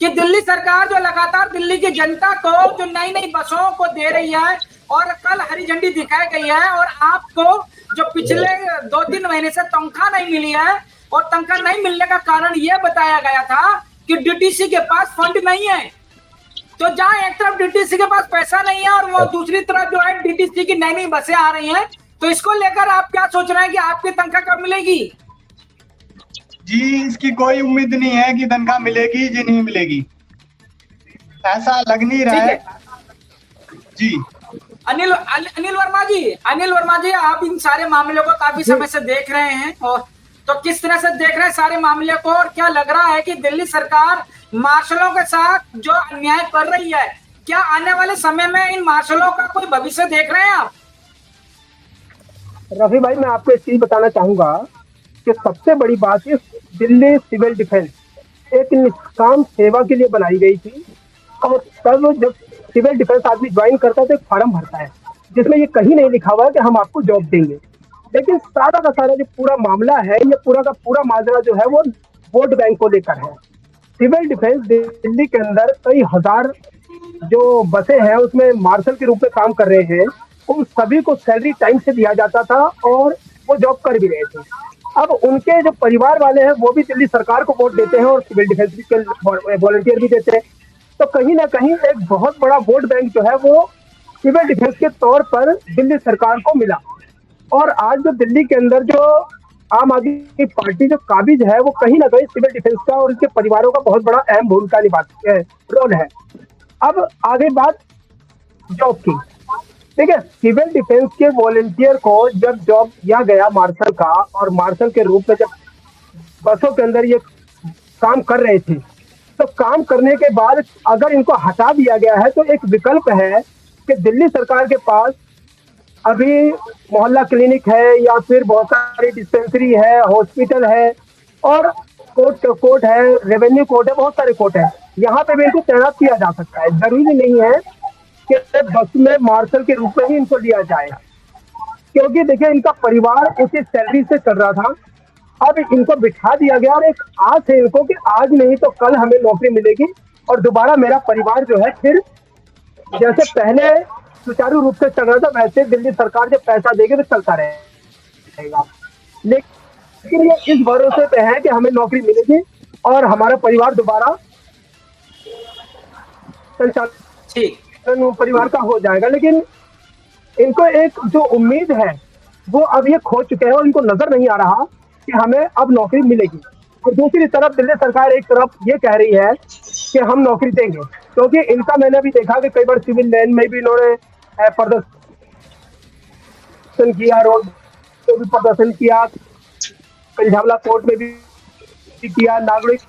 कि दिल्ली सरकार जो लगातार दिल्ली की जनता को जो नई नई बसों को दे रही है और कल हरी झंडी दिखाई गई है, और आपको जो पिछले 2-3 महीने से तनख्वाह नहीं मिली है, और तनख्वाह नहीं मिलने का कारण यह बताया गया था कि डीटीसी के पास फंड नहीं है। तो जहां एक तरफ डीटीसी के पास पैसा नहीं है और वो दूसरी तरफ जो है डीटीसी की नई नई बसें आ रही हैं, तो इसको लेकर आप क्या सोच रहे हैं कि आपकी तनख्वाह कब मिलेगी? जी इसकी कोई उम्मीद नहीं है कि तनख्वाह मिलेगी जी, नहीं मिलेगी, ऐसा लग नहीं रहा है जी। अनिल वर्मा जी, आप इन सारे मामलों को काफी समय से देख रहे हैं, और तो किस तरह से देख रहे हैं सारे मामले को, और क्या लग रहा है कि दिल्ली सरकार मार्शलों के साथ जो अन्याय कर रही है, क्या आने वाले समय में इन मार्शलों का कोई भविष्य देख रहे हैं आप? रफी भाई, मैं आपको एक चीज बताना चाहूंगा कि सबसे बड़ी बात है, दिल्ली सिविल डिफेंस एक निष्काम सेवा के लिए बनाई गई थी। और तब जब सिविल डिफेंस आदमी ज्वाइन करता है तो एक फॉर्म भरता है जिसमें ये कहीं नहीं लिखा हुआ है कि हम आपको जॉब देंगे, लेकिन सारा का सारा जो पूरा मामला है, ये पूरा का पूरा माजरा जो है वो वोट बैंक को लेकर है। सिविल डिफेंस दिल्ली के अंदर कई हजार जो बसें हैं उसमें मार्शल के रूप में काम कर रहे हैं, उन सभी को सैलरी टाइम से दिया जाता था और वो जॉब कर भी रहे थे। अब उनके जो परिवार वाले हैं वो भी दिल्ली सरकार को वोट देते हैं और सिविल डिफेंस के वॉलंटियर भी देते हैं, तो कहीं ना कहीं एक बहुत बड़ा वोट बैंक जो है वो सिविल डिफेंस के तौर पर दिल्ली सरकार को मिला। और आज जो दिल्ली के अंदर जो आम आदमी पार्टी जो काबिज है, वो कहीं ना कहीं सिविल डिफेंस का और उसके परिवारों का बहुत बड़ा अहम भूमिका निभाती है, रोल है। अब आगे बात जॉब की, ठीक है, सिविल डिफेंस के वॉलंटियर को जब जॉब दिया गया मार्शल का, और मार्शल के रूप में जब बसों के अंदर ये काम कर रहे थे, तो काम करने के बाद अगर इनको हटा दिया गया है तो एक विकल्प है कि दिल्ली सरकार के पास अभी मोहल्ला क्लिनिक है या फिर बहुत सारी डिस्पेंसरी है, हॉस्पिटल है, और कोर्ट है, रेवेन्यू कोर्ट है, बहुत सारे कोर्ट है, यहाँ पे भी इनको तैनात किया जा सकता है। जरूरी नहीं है कि बस में मार्शल के रूप में ही इनको लिया जाए, क्योंकि देखिए इनका परिवार उसी सैलरी से चल रहा था। अब इनको बिठा दिया गया और एक आस है इनको कि आज नहीं तो कल हमें नौकरी मिलेगी और दोबारा मेरा परिवार जो है फिर जैसे पहले सुचारू रूप से चल रहा था वैसे दिल्ली सरकार जब पैसा देगी तो चलता रहेगा। लेकिन ये इस भरोसे पे है कि हमें नौकरी मिलेगी और हमारा परिवार दोबारा संचालन परिवार का हो जाएगा। लेकिन इनको एक जो उम्मीद है वो अब ये खो चुके हैं और इनको नजर नहीं आ रहा कि हमें अब नौकरी मिलेगी। और दूसरी तरफ दिल्ली सरकार एक तरफ ये कह रही है कि हम नौकरी देंगे, क्योंकि इनका मैंने भी देखा कि कई बार सिविल लाइन में भी इन्होंने प्रदर्शन किया, रोड पे भी प्रदर्शन किया, पंजाबला कोर्ट में भी किया, नागरिक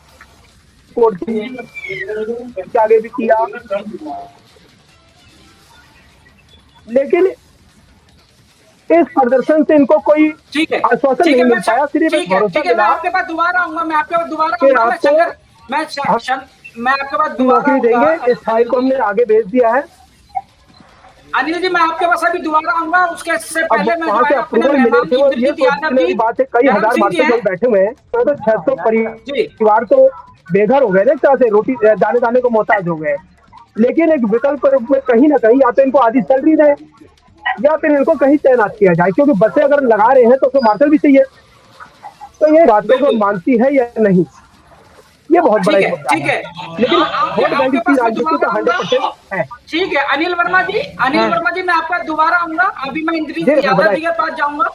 कोर्ट के आगे भी किया, लेकिन इस प्रदर्शन से इनको कोई आश्वासन नहीं मिल पाया। सिर्फ एक भरोसा मिला। मैं आपके पास दोबारा आऊंगा, मैं आपके पास नौकरी देंगे। इस फाइल को हमने आगे भेज दिया है। अनिल जी, मैं आपके पास अभी दोबारा आऊंगा, उसके से पहले मैं वहाँ से अप्रूवल मिले थे और ये सोचने की बात है, कई हजार मार्शल लोग बैठे हुए हैं, तो 600 परिवार तो बेघर हो गए ना, तरह से रोटी दाने दाने को मोहताज हो गए। लेकिन एक विकल्प रूप में कहीं ना कहीं या तो इनको आधी सैलरी दें या फिर इनको कहीं तैनात किया जाए, क्योंकि बसें अगर लगा रहे हैं तो उसको मार्शल भी चाहिए। तो ये बातों को मानती है या नहीं, ये बहुत बड़ा मुद्दा है। लेकिन वोट बैंक की राजनीति का 100% है। ठीक है अनिल वर्मा जी, मैं आपका दोबारा आऊंगा। अभी मैं इंद्रजीत यादव जी के पास जाऊंगा,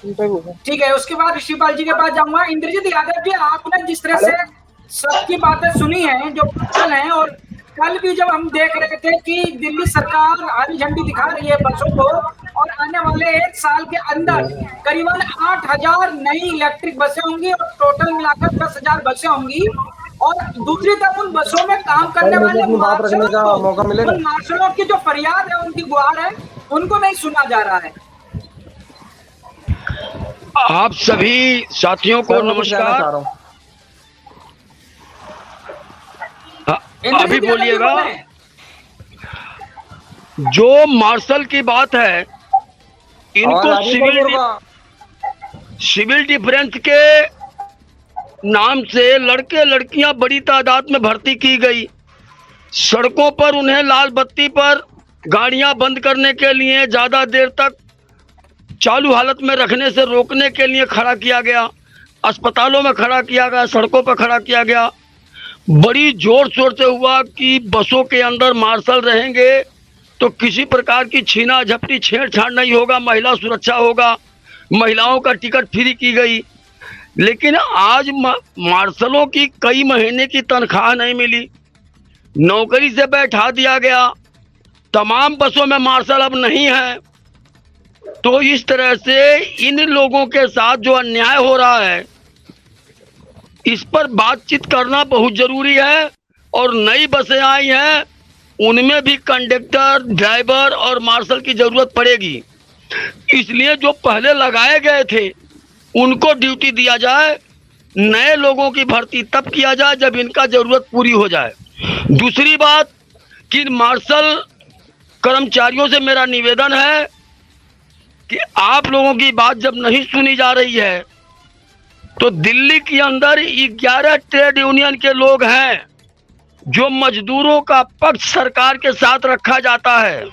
ठीक है, उसके बाद ऋषिपाल जी के पास जाऊंगा। इंद्रजीत यादव जी, आपने जिस तरह से सबकी बातें सुनी है जो कल है, और कल भी जब हम देख रहे थे कि दिल्ली सरकार हरी झंडी दिखा रही है बसों को, और आने वाले 1 साल के अंदर करीबन 8000 नई इलेक्ट्रिक बसें होंगी और टोटल मिलाकर 10,000 बसें होंगी। और दूसरी तरफ उन बसों में काम करने वाले मार्शलों की जो फरियाद है, उनकी गुहार है, उनको नहीं सुना जा रहा है। आप सभी साथियों को नमस्कार। अभी बोलिएगा। जो मार्शल की बात है, इनको सिविल डिफेंस के नाम से लड़के लड़कियां बड़ी तादाद में भर्ती की गई, सड़कों पर उन्हें लाल बत्ती पर गाड़ियां बंद करने के लिए, ज़्यादा देर तक चालू हालत में रखने से रोकने के लिए खड़ा किया गया, अस्पतालों में खड़ा किया गया, सड़कों पर खड़ा किया गया। बड़ी जोर शोर से हुआ कि बसों के अंदर मार्शल रहेंगे तो किसी प्रकार की छीना झपटी छेड़छाड़ नहीं होगा, महिला सुरक्षा होगा, महिलाओं का टिकट फ्री की गई। लेकिन आज मार्शलों की कई महीने की तनख्वाह नहीं मिली, नौकरी से बैठा दिया गया, तमाम बसों में मार्शल अब नहीं है। तो इस तरह से इन लोगों के साथ जो अन्याय हो रहा है, इस पर बातचीत करना बहुत जरूरी है। और नई बसें आई हैं, उनमें भी कंडक्टर, ड्राइवर और मार्शल की जरूरत पड़ेगी। इसलिए जो पहले लगाए गए थे उनको ड्यूटी दिया जाए, नए लोगों की भर्ती तब किया जाए जब इनका जरूरत पूरी हो जाए। दूसरी बात कि मार्शल कर्मचारियों से मेरा निवेदन है कि आप लोगों की बात जब नहीं सुनी जा रही है तो दिल्ली के अंदर 11 ट्रेड यूनियन के लोग हैं जो मजदूरों का पक्ष सरकार के साथ रखा जाता है।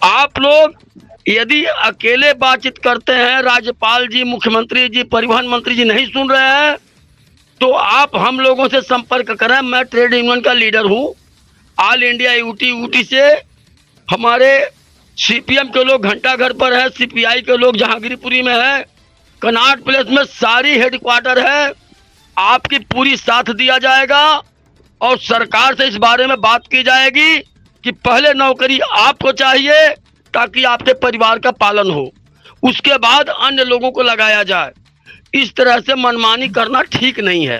आप लोग यदि अकेले बातचीत करते हैं, राज्यपाल जी, मुख्यमंत्री जी, परिवहन मंत्री जी नहीं सुन रहे हैं, तो आप हम लोगों से संपर्क करें। मैं ट्रेड यूनियन का लीडर हूं, ऑल इंडिया यूटी से हमारे सीपीएम के लोग घंटा घर पर है, सीपीआई के लोग जहांगीरपुरी में है, कनॉट प्लेस में सारी हेडक्वार्टर है। आपकी पूरी साथ दिया जाएगा और सरकार से इस बारे में बात की जाएगी कि पहले नौकरी आपको चाहिए ताकि आपके परिवार का पालन हो, उसके बाद अन्य लोगों को लगाया जाए। इस तरह से मनमानी करना ठीक नहीं है।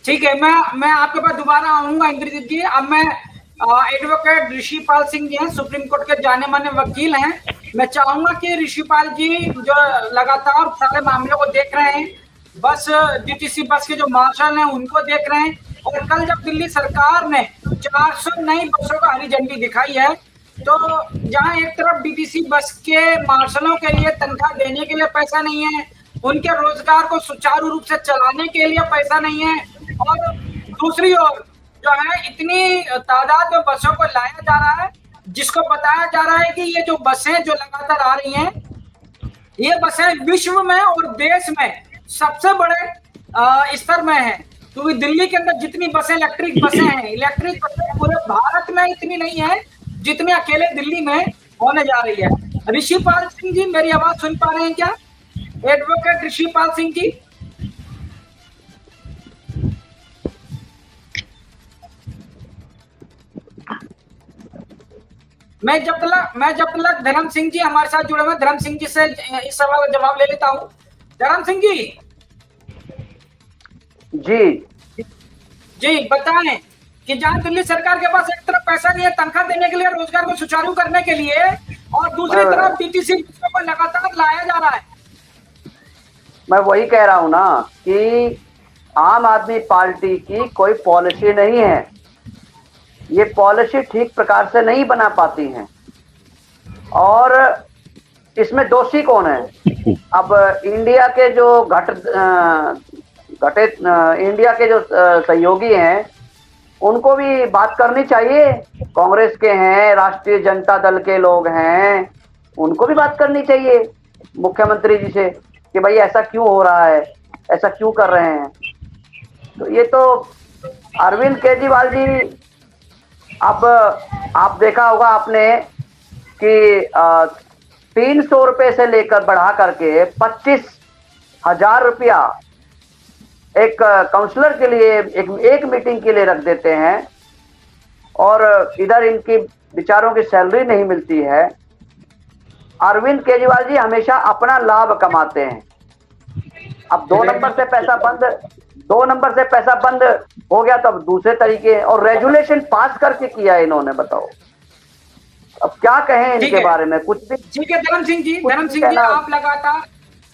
ठीक है, मैं आपके पास दोबारा आऊंगा इंद्रजीत जी। अब मैं एडवोकेट ऋषिपाल सिंह जी हैं, सुप्रीम कोर्ट के जाने माने वकील हैं। मैं चाहूंगा कि ऋषिपाल जी जो लगातार सारे मामलों को देख रहे हैं, बस डीटीसी बस के जो मार्शल हैं उनको देख रहे हैं, और कल जब दिल्ली सरकार ने 400 नई बसों को हरी झंडी दिखाई है, तो जहां एक तरफ डीटीसी बस के मार्शलों के लिए तनख्वाह देने के लिए पैसा नहीं है, उनके रोजगार को सुचारू रूप से चलाने के लिए पैसा नहीं है, और दूसरी ओर जो है इतनी तादाद में बसों को लाया जा रहा है, जिसको बताया जा रहा है कि ये जो बसें जो लगातार आ रही हैं, ये बसें विश्व में और देश में सबसे बड़े स्तर में है। क्योंकि दिल्ली के अंदर जितनी बसें इलेक्ट्रिक बसें हैं, इलेक्ट्रिक बसें पूरे भारत में इतनी नहीं है जितनी अकेले दिल्ली में होने जा रही है। ऋषिपाल सिंह जी, मेरी आवाज सुन पा रहे हैं क्या? एडवोकेट ऋषिपाल सिंह जी। मैं जब तक धर्म सिंह जी हमारे साथ जुड़े हुए, धर्म सिंह जी से इस सवाल का जवाब ले लेता हूं। धर्म सिंह जी जी बताएं कि जहां दिल्ली सरकार के पास एक तरफ पैसा नहीं है तनख्वाह देने के लिए, रोजगार को सुचारू करने के लिए, और दूसरी तरफ डीटीसी को लगातार लाया जा रहा है। मैं वही कह रहा हूं ना कि आम आदमी पार्टी की कोई पॉलिसी नहीं है, ये पॉलिसी ठीक प्रकार से नहीं बना पाती हैं। और इसमें दोषी कौन है? अब इंडिया के जो इंडिया के जो सहयोगी हैं उनको भी बात करनी चाहिए। कांग्रेस के हैं, राष्ट्रीय जनता दल के लोग हैं, उनको भी बात करनी चाहिए मुख्यमंत्री जी से कि भाई ऐसा क्यों हो रहा है, ऐसा क्यों कर रहे हैं। तो ये तो अरविंद केजरीवाल जी, अब आप देखा होगा आपने कि 300 रुपए से लेकर बढ़ा करके 25,000 रुपया एक काउंसलर के लिए एक मीटिंग के लिए रख देते हैं, और इधर इनकी बेचारों की सैलरी नहीं मिलती है। अरविंद केजरीवाल जी हमेशा अपना लाभ कमाते हैं। अब 2 नंबर से पैसा बंद हो गया तो अब दूसरे तरीके, और रेजुलेशन पास करके किया इन्होंने, बताओ अब क्या कहें इनके बारे में कुछ भी। ठीक है धर्म सिंह जी, आप लगातार